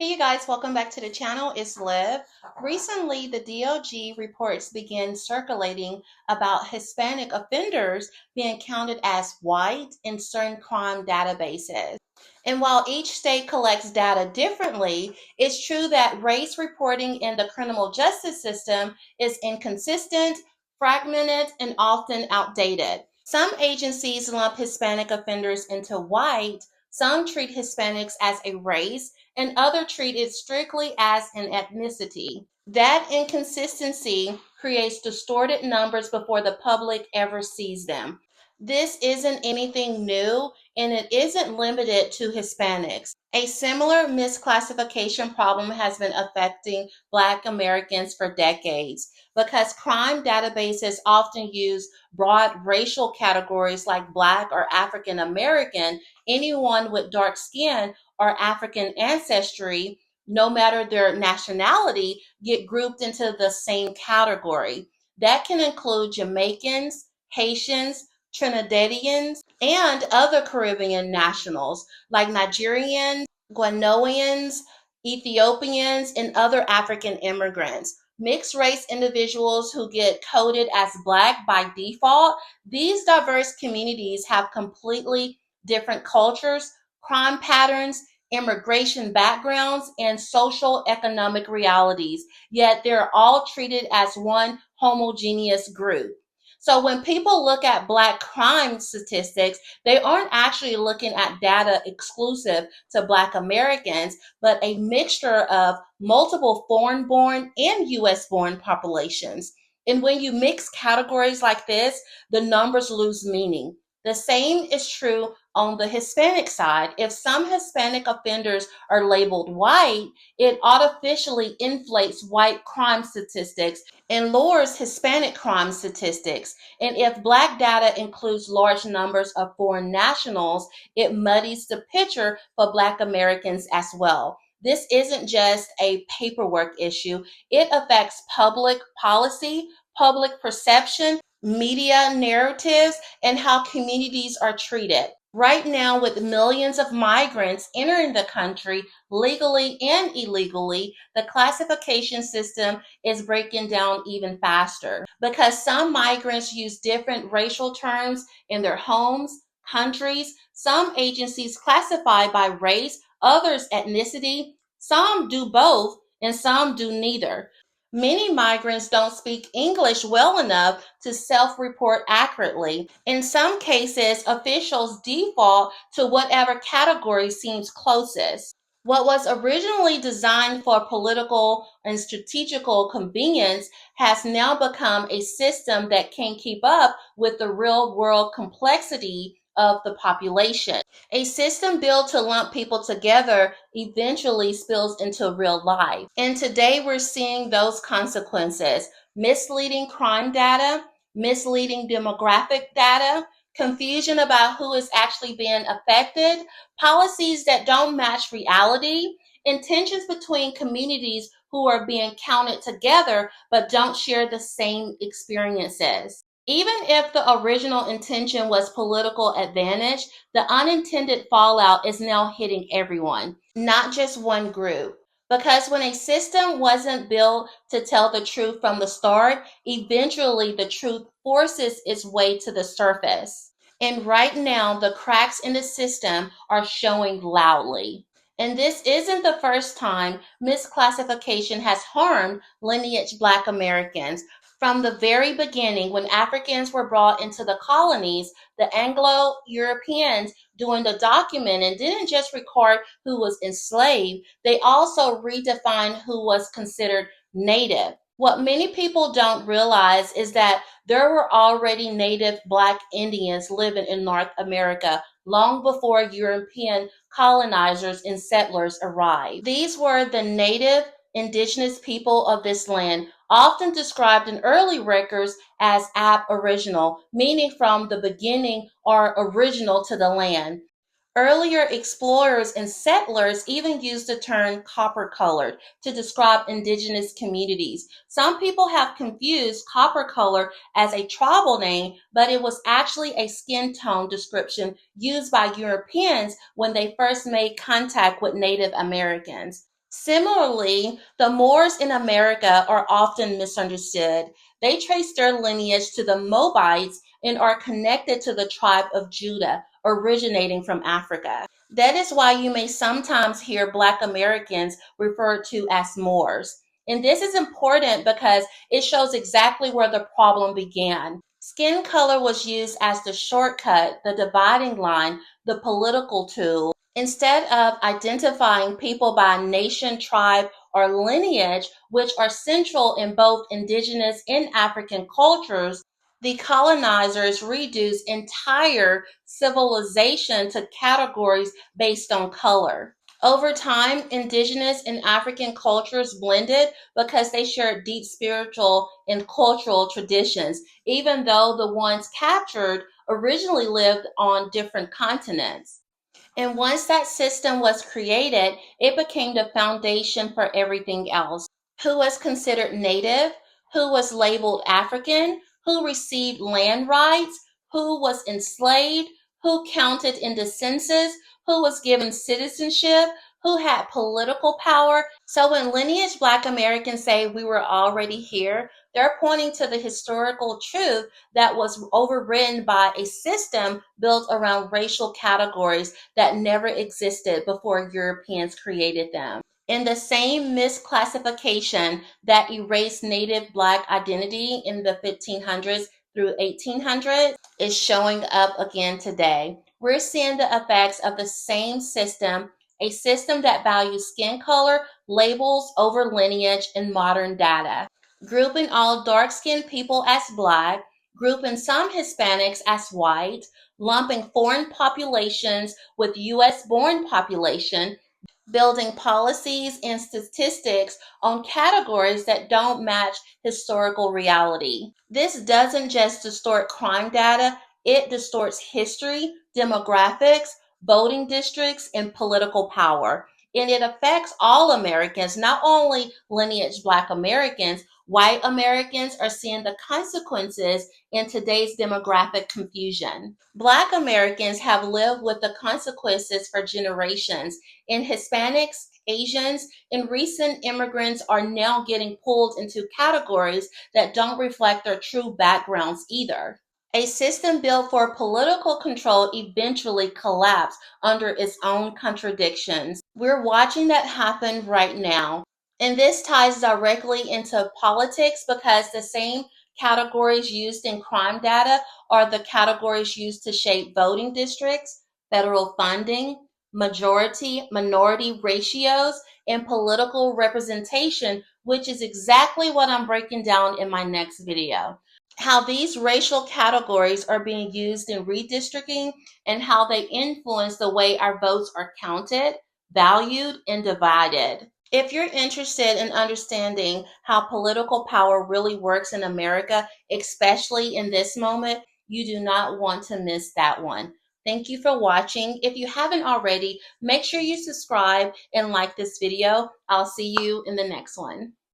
Hey you guys, welcome back to the channel. It's Liv. Recently, the DOJ reports began circulating about Hispanic offenders being counted as white in certain crime databases. And while each state collects data differently, it's true that race reporting in the criminal justice system is inconsistent, fragmented, and often outdated. Some agencies lump Hispanic offenders into white, some treat Hispanics as a race, and others treat it strictly as an ethnicity. That inconsistency creates distorted numbers before the public ever sees them. This isn't anything new, and it isn't limited to Hispanics. A similar misclassification problem has been affecting Black Americans for decades because crime databases often use broad racial categories like Black or African American. Anyone with dark skin or African ancestry, no matter their nationality, get grouped into the same category. That can include Jamaicans, Haitians, Trinidadians, and other Caribbean nationals like Nigerians, Guineans, Ethiopians, and other African immigrants. Mixed race individuals who get coded as Black by default, these diverse communities have completely different cultures, crime patterns, immigration backgrounds, and social economic realities, yet they're all treated as one homogeneous group. So when people look at Black crime statistics, they aren't actually looking at data exclusive to Black Americans, but a mixture of multiple foreign born and US born populations. And when you mix categories like this, the numbers lose meaning. The same is true on the Hispanic side. If some Hispanic offenders are labeled white, it artificially inflates white crime statistics and lowers Hispanic crime statistics. And if Black data includes large numbers of foreign nationals, it muddies the picture for Black Americans as well. This isn't just a paperwork issue, it affects public policy, public perception, media narratives, and how communities are treated. Right now, with millions of migrants entering the country legally and illegally, the classification system is breaking down even faster because some migrants use different racial terms in their homes, countries. Some agencies classify by race, others ethnicity. Some do both, and some do neither. Many migrants don't speak English well enough to self report accurately. In some cases, officials default to whatever category seems closest. What was originally designed for political and strategical convenience has now become a system that can't keep up with the real world complexity of the population. A system built to lump people together eventually spills into real life. And today we're seeing those consequences: misleading crime data, misleading demographic data, confusion about who is actually being affected, policies that don't match reality, and tensions between communities who are being counted together but don't share the same experiences. Even if the original intention was political advantage, the unintended fallout is now hitting everyone, not just one group. Because when a system wasn't built to tell the truth from the start, eventually the truth forces its way to the surface. And right now, the cracks in the system are showing loudly. And this isn't the first time misclassification has harmed lineage Black Americans. From the very beginning, when Africans were brought into the colonies, the Anglo Europeans doing the documenting didn't just record who was enslaved, they also redefined who was considered native. What many people don't realize is that there were already native Black Indians living in North America long before European colonizers and settlers arrived. These were the native indigenous people of this land, often described in early records as aboriginal, meaning from the beginning or original to the land. Earlier explorers and settlers even used the term copper colored to describe indigenous communities. Some people have confused copper color as a tribal name, but it was actually a skin tone description used by Europeans when they first made contact with Native Americans. Similarly, the Moors in America are often misunderstood. They trace their lineage to the Moabites and are connected to the tribe of Judah, originating from Africa. That is why you may sometimes hear Black Americans referred to as Moors. And this is important because it shows exactly where the problem began. Skin color was used as the shortcut, the dividing line, the political tool. Instead of identifying people by nation, tribe, or lineage, which are central in both indigenous and African cultures, the colonizers reduced entire civilization to categories based on color. Over time, indigenous and African cultures blended because they shared deep spiritual and cultural traditions, even though the ones captured originally lived on different continents. And once that system was created, it became the foundation for everything else. Who was considered native, who was labeled African, who received land rights, who was enslaved, who counted in the census, who was given citizenship, who had political power. So when lineage Black Americans say we were already here, they're pointing to the historical truth that was overridden by a system built around racial categories that never existed before Europeans created them. In the same misclassification that erased Native Black identity in the 1500s through 1800s is showing up again today. We're seeing the effects of the same system, a system that values skin color, labels over lineage, and modern data. Grouping all dark-skinned people as Black, grouping some Hispanics as white, lumping foreign populations with US-born population, building policies and statistics on categories that don't match historical reality. This doesn't just distort crime data, it distorts history, demographics, voting districts, and political power. And it affects all Americans, not only lineage Black Americans. White Americans are seeing the consequences in today's demographic confusion. Black Americans have lived with the consequences for generations, and Hispanics, Asians, and recent immigrants are now getting pulled into categories that don't reflect their true backgrounds either. A system built for political control eventually collapsed under its own contradictions. We're watching that happen right now. And this ties directly into politics because the same categories used in crime data are the categories used to shape voting districts, federal funding, majority minority ratios, and political representation, which is exactly what I'm breaking down in my next video. How these racial categories are being used in redistricting and how they influence the way our votes are counted, valued, and divided. If you're interested in understanding how political power really works in America, especially in this moment, you do not want to miss that one. Thank you for watching. If you haven't already, make sure you subscribe and like this video. I'll see you in the next one.